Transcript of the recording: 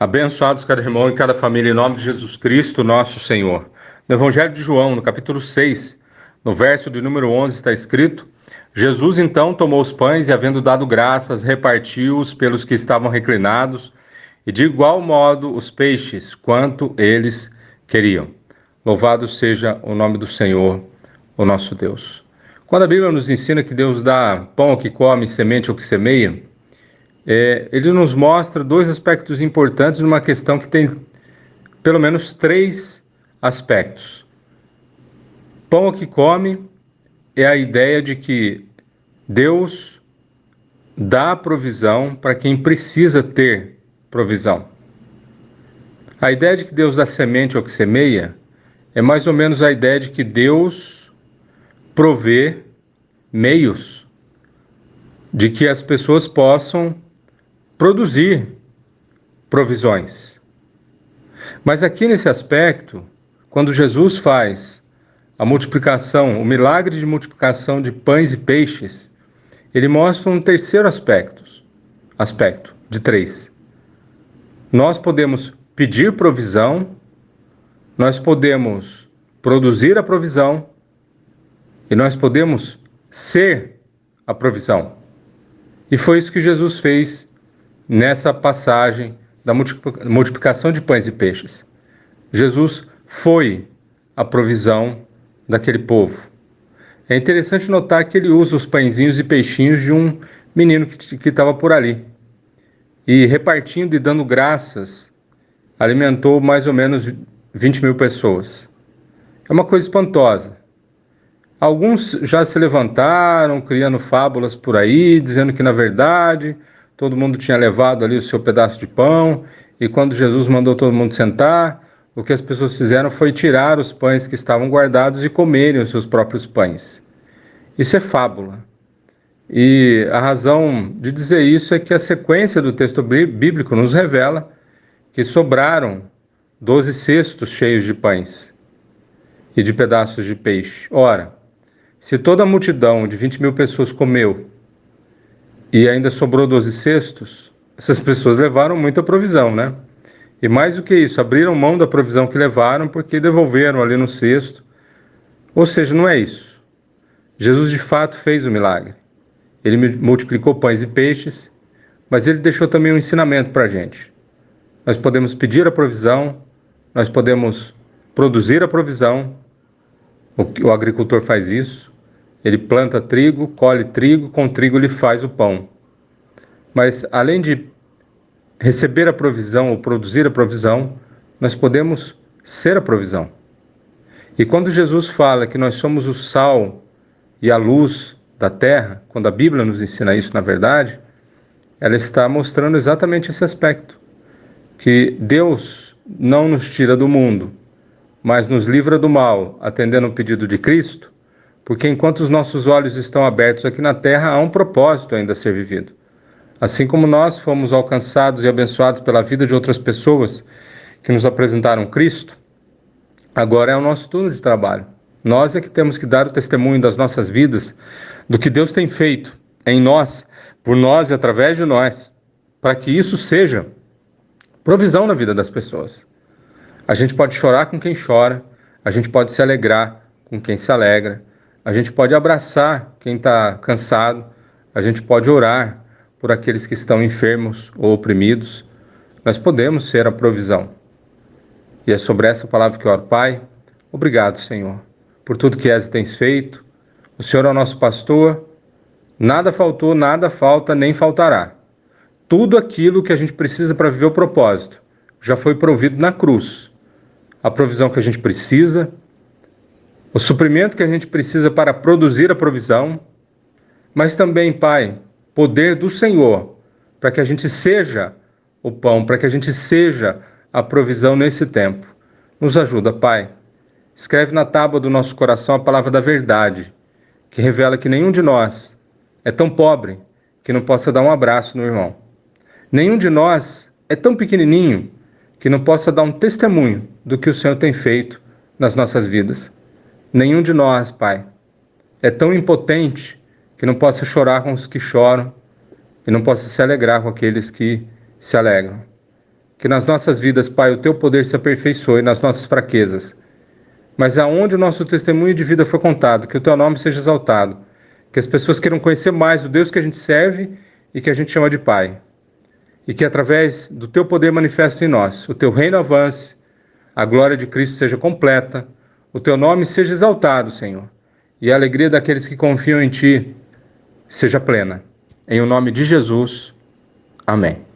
Abençoados cada irmão e cada família, em nome de Jesus Cristo, nosso Senhor. No Evangelho de João, no capítulo 6, no verso de número 11, está escrito: Jesus então tomou os pães e, havendo dado graças, repartiu-os pelos que estavam reclinados, e de igual modo os peixes, quanto eles queriam. Louvado seja o nome do Senhor, o nosso Deus. Quando a Bíblia nos ensina que Deus dá pão ao que come, semente ao que semeia, ele nos mostra dois aspectos importantes numa questão que tem pelo menos três aspectos. Pão ao que come é a ideia de que Deus dá provisão para quem precisa ter provisão. A ideia de que Deus dá semente ao que semeia é mais ou menos a ideia de que Deus provê meios de que as pessoas possam produzir provisões. Mas aqui nesse aspecto, quando Jesus faz a multiplicação, o milagre de multiplicação de pães e peixes, ele mostra um terceiro aspecto de três. Nós podemos pedir provisão, nós podemos produzir a provisão e nós podemos ser a provisão. E foi isso que Jesus fez nessa passagem da multiplicação de pães e peixes. Jesus foi a provisão daquele povo. É interessante notar que ele usa os pãezinhos e peixinhos de um menino que estava por ali. E repartindo e dando graças, alimentou mais ou menos 20 mil pessoas. É uma coisa espantosa. Alguns já se levantaram, criando fábulas por aí, dizendo que, na verdade, todo mundo tinha levado ali o seu pedaço de pão, e quando Jesus mandou todo mundo sentar, o que as pessoas fizeram foi tirar os pães que estavam guardados e comerem os seus próprios pães. Isso é fábula. E a razão de dizer isso é que a sequência do texto bíblico nos revela que sobraram 12 cestos cheios de pães e de pedaços de peixe. Ora, se toda a multidão de 20 mil pessoas comeu e ainda sobrou 12 cestos, essas pessoas levaram muita provisão, né? E mais do que isso, abriram mão da provisão que levaram porque devolveram ali no cesto. Ou seja, não é isso. Jesus de fato fez o milagre. Ele multiplicou pães e peixes, mas ele deixou também um ensinamento para a gente. Nós podemos pedir a provisão, nós podemos produzir a provisão. O agricultor faz isso. Ele planta trigo, colhe trigo, com trigo ele faz o pão. Mas além de receber a provisão ou produzir a provisão, nós podemos ser a provisão. E quando Jesus fala que nós somos o sal e a luz da terra, quando a Bíblia nos ensina isso, na verdade, ela está mostrando exatamente esse aspecto, que Deus não nos tira do mundo, mas nos livra do mal, atendendo o pedido de Cristo, porque enquanto os nossos olhos estão abertos aqui na terra, há um propósito ainda a ser vivido. Assim como nós fomos alcançados e abençoados pela vida de outras pessoas que nos apresentaram Cristo, agora é o nosso turno de trabalho. Nós é que temos que dar o testemunho das nossas vidas, do que Deus tem feito em nós, por nós e através de nós, para que isso seja provisão na vida das pessoas. A gente pode chorar com quem chora, a gente pode se alegrar com quem se alegra, a gente pode abraçar quem está cansado, a gente pode orar por aqueles que estão enfermos ou oprimidos. Nós podemos ser a provisão. E é sobre essa palavra que eu oro. Pai, obrigado, Senhor, por tudo que és e tens feito. O Senhor é o nosso pastor, nada faltou, nada falta, nem faltará. Tudo aquilo que a gente precisa para viver o propósito já foi provido na cruz. A provisão que a gente precisa, o suprimento que a gente precisa para produzir a provisão, mas também, Pai, poder do Senhor, para que a gente seja o pão, para que a gente seja a provisão nesse tempo. Nos ajuda, Pai. Escreve na tábua do nosso coração a palavra da verdade, que revela que nenhum de nós é tão pobre que não possa dar um abraço no irmão. Nenhum de nós é tão pequenininho que não possa dar um testemunho do que o Senhor tem feito nas nossas vidas. Nenhum de nós, Pai, é tão impotente que não possa chorar com os que choram e não possa se alegrar com aqueles que se alegram. Que nas nossas vidas, Pai, o Teu poder se aperfeiçoe nas nossas fraquezas. Mas aonde o nosso testemunho de vida for contado, que o Teu nome seja exaltado. Que as pessoas queiram conhecer mais o Deus que a gente serve e que a gente chama de Pai. E que através do Teu poder manifesto em nós, o Teu reino avance, a glória de Cristo seja completa, o Teu nome seja exaltado, Senhor. E a alegria daqueles que confiam em Ti seja plena. Em o nome de Jesus. Amém.